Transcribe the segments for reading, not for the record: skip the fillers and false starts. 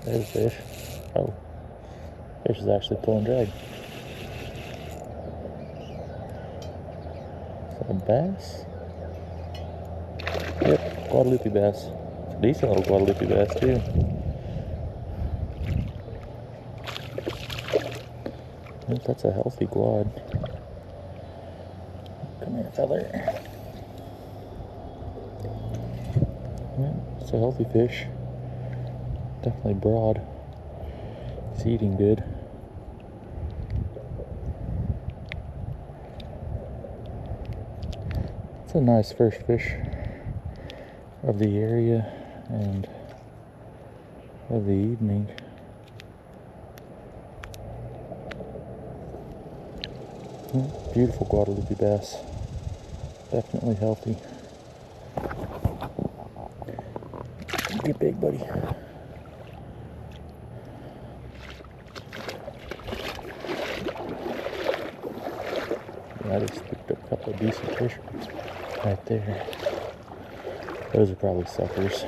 There's a fish. Oh, fish is actually pulling drag. Is that a bass? Yep, Guadalupe bass. It's a decent little Guadalupe bass too. Yep, that's a healthy guad. Come here, feller. Yep, it's a healthy fish. Definitely broad. He's eating good. It's a nice first fish of the area and of the evening. Beautiful Guadalupe bass. Definitely healthy. Get big, buddy. I just picked up a couple of decent fish right there. Those are probably suckers.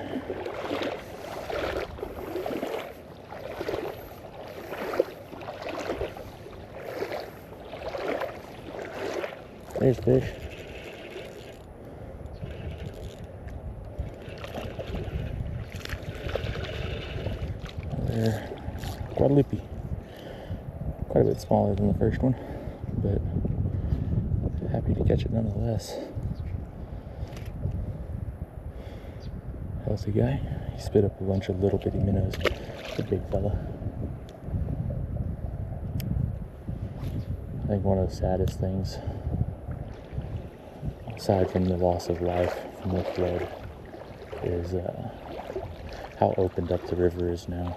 There's fish. They're Guadalupe. Quite a bit smaller than the first one, but happy to catch it nonetheless. Healthy guy. He spit up a bunch of little bitty minnows. It's a big fella. I think one of the saddest things, aside from the loss of life from the flood, is how opened up the river is now.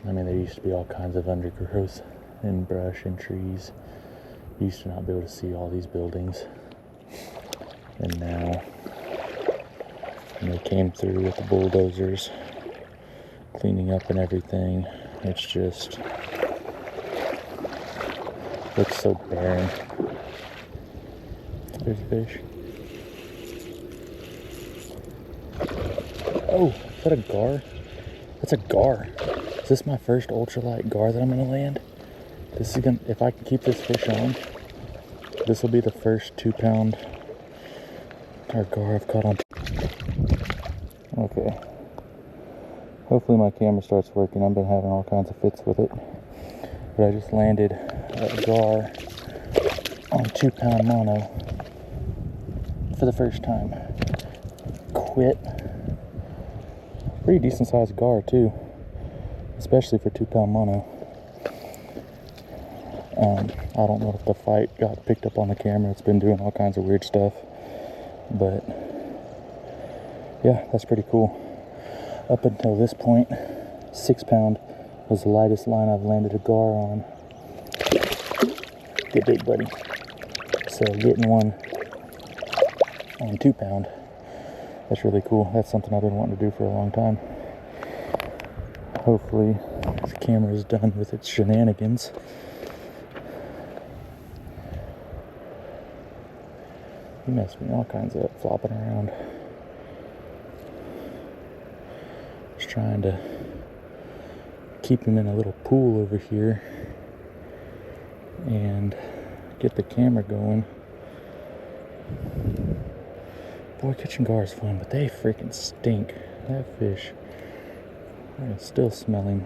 I mean, there used to be all kinds of undergrowth and brush and trees. You used to not be able to see all these buildings. And now, when they came through with the bulldozers, cleaning up and everything, it's just looks so barren. There's a fish. Oh, is that a gar? That's a gar. Is this my first ultralight gar that I'm gonna land? This is gonna, if I can keep this fish on, this will be the first 2 pound gar I've caught on. Okay. Hopefully my camera starts working. I've been having all kinds of fits with it. But I just landed a gar on 2 pound mono for the first time. Quit. Pretty decent sized gar too, especially for 2 pound mono. I don't know if the fight got picked up on the camera. It's been doing all kinds of weird stuff, but yeah, that's pretty cool. Up until this point, 6 pound was the lightest line I've landed a gar on. Get big, buddy. So getting one on 2 pound, that's really cool. That's something I've been wanting to do for a long time. Hopefully the camera is done with its shenanigans. He messed me all kinds up, flopping around. Just trying to keep him in a little pool over here and get the camera going. Boy, catching gar is fun, but they freaking stink. That fish, I can still smell him.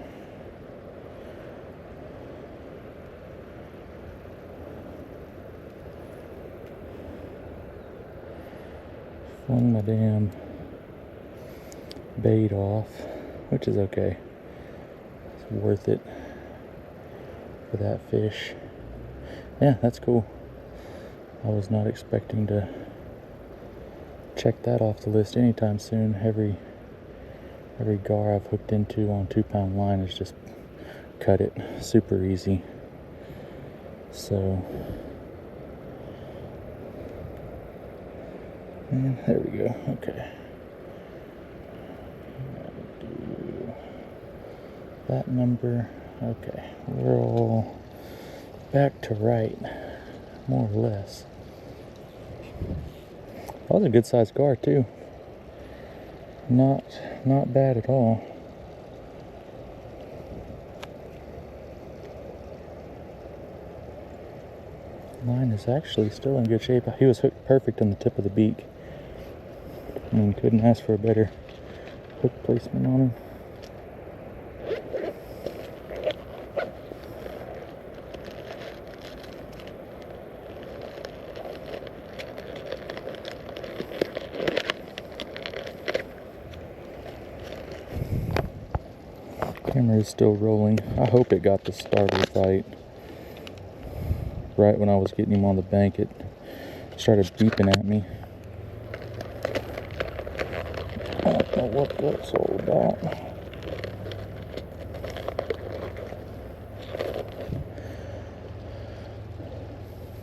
Flung my damn bait off, which is okay. It's worth it for that fish. Yeah, that's cool. I was not expecting to check that off the list anytime soon. Every gar I've hooked into on 2 pound line is just cut it super easy. So, and there we go. Okay. Do that number. Okay, we're all back to right, more or less. That was a good sized gar too. Not bad at all. line is actually still in good shape. He was hooked perfect on the tip of the beak. I mean, couldn't ask for a better hook placement on him. Camera is still rolling. I hope it got the start of the fight. Right when I was getting him on the bank, it started beeping at me. I don't know what that's all about.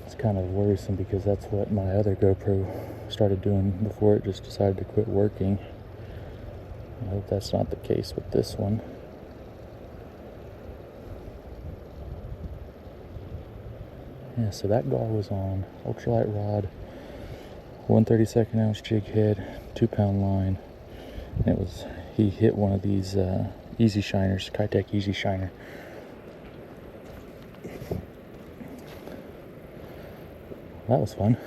It's kind of worrisome because that's what my other GoPro started doing before it just decided to quit working. I hope that's not the case with this one. Yeah, so that gar was on ultralight rod, 1/32 ounce jig head, 2-pound line. And he hit one of these easy shiners, Kitech easy shiner. That was fun.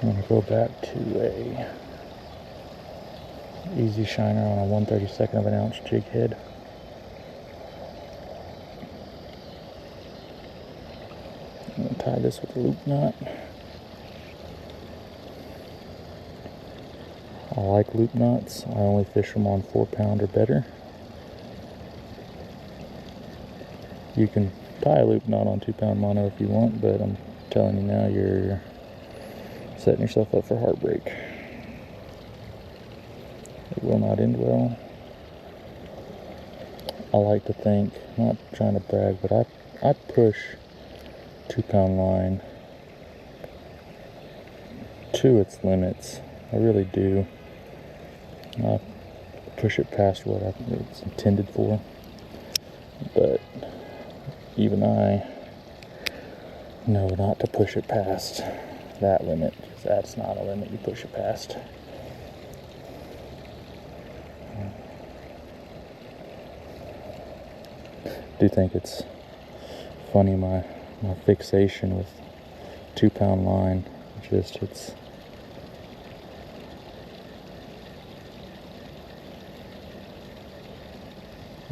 I'm gonna go back to a easy shiner on a 1/32 ounce jig head. I'm going to tie this with a loop knot. I like loop knots. I only fish them on 4-pound or better. You can tie a loop knot on 2-pound mono if you want, but I'm telling you now, you're setting yourself up for heartbreak. It will not end well. I like to think, not trying to brag, but I push 2-pound line to its limits. I really do. I push it past what it's intended for. But even I know not to push it past that limit, because that's not a limit you push it past. I do think it's funny, my fixation with 2-pound line.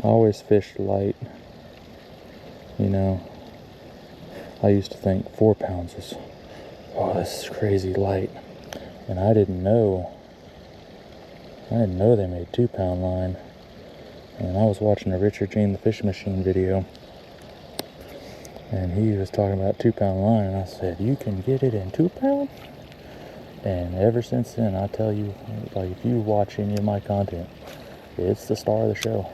I always fished light, you know. I used to think 4 pounds was, oh, this is crazy light. And I didn't know they made 2-pound line. And I was watching a Richard Gene the Fishing Machine video, and he was talking about 2-pound line, and I said, you can get it in 2-pound? And ever since then, I tell you, like, if you watch any of my content, it's the star of the show.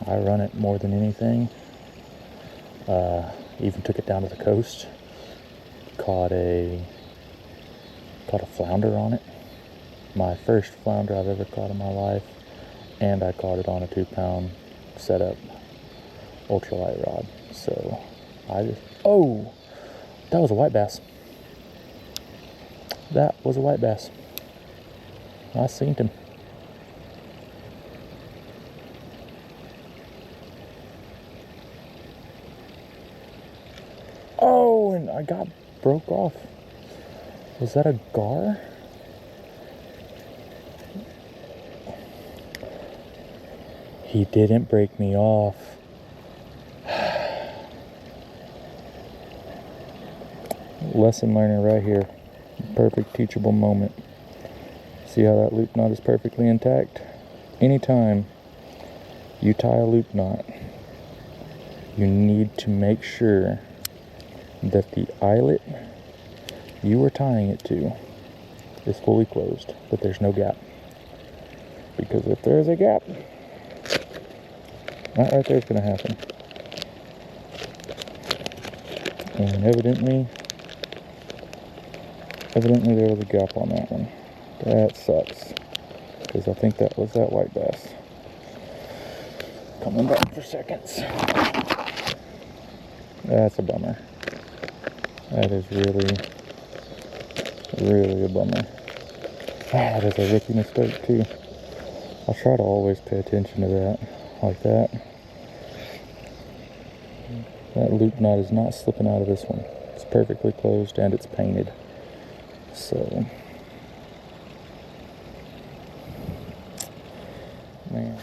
I run it more than anything. Even took it down to the coast. Caught a flounder on it. My first flounder I've ever caught in my life. And I caught it on a 2-pound setup ultralight rod. So that was a white bass. That was a white bass. I seen him. Oh, and I got broke off. Was that a gar? He didn't break me off. Lesson learner right here. Perfect teachable moment. See how that loop knot is perfectly intact? Anytime you tie a loop knot, you need to make sure that the eyelet you are tying it to is fully closed, that there's no gap. Because if there is a gap, that right there is going to happen. And evidently there was a gap on that one. That sucks, because I think that was that white bass. Coming back for seconds. That's a bummer. That is really, really a bummer. That is a rookie mistake too. I'll try to always pay attention to that, like that. That loop knot is not slipping out of this one. It's perfectly closed and it's painted. So, man.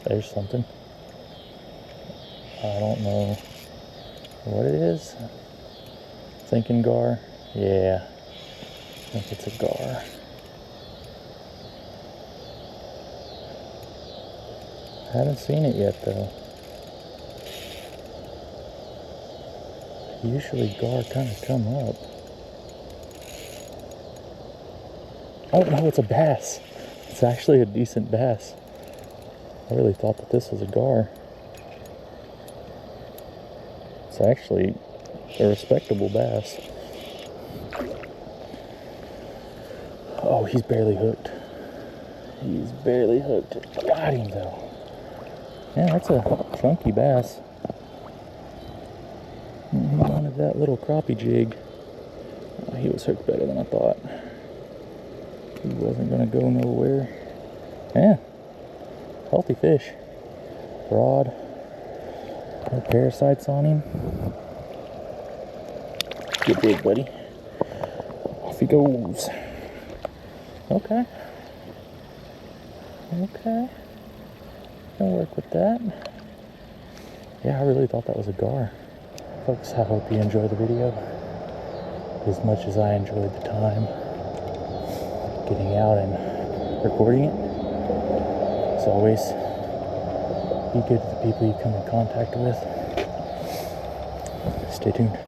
There's something. I don't know what it is. Thinking gar? Yeah, I think it's a gar. I haven't seen it yet though. Usually gar kind of come up. Oh no, it's a bass. It's actually a decent bass. I really thought that this was a gar. It's actually a respectable bass. Oh, he's barely hooked. He's barely hooked. Got him though. Yeah, that's a chunky bass. He wanted that little crappie jig. Oh, he was hooked better than I thought. He wasn't gonna go nowhere. Yeah, healthy fish. Broad. No parasites on him. Get big, buddy. Off he goes. Okay. Okay. Can work with that. Yeah, I really thought that was a gar. Folks, I hope you enjoy the video as much as I enjoyed the time getting out and recording it. As always, be good to the people you come in contact with. Stay tuned.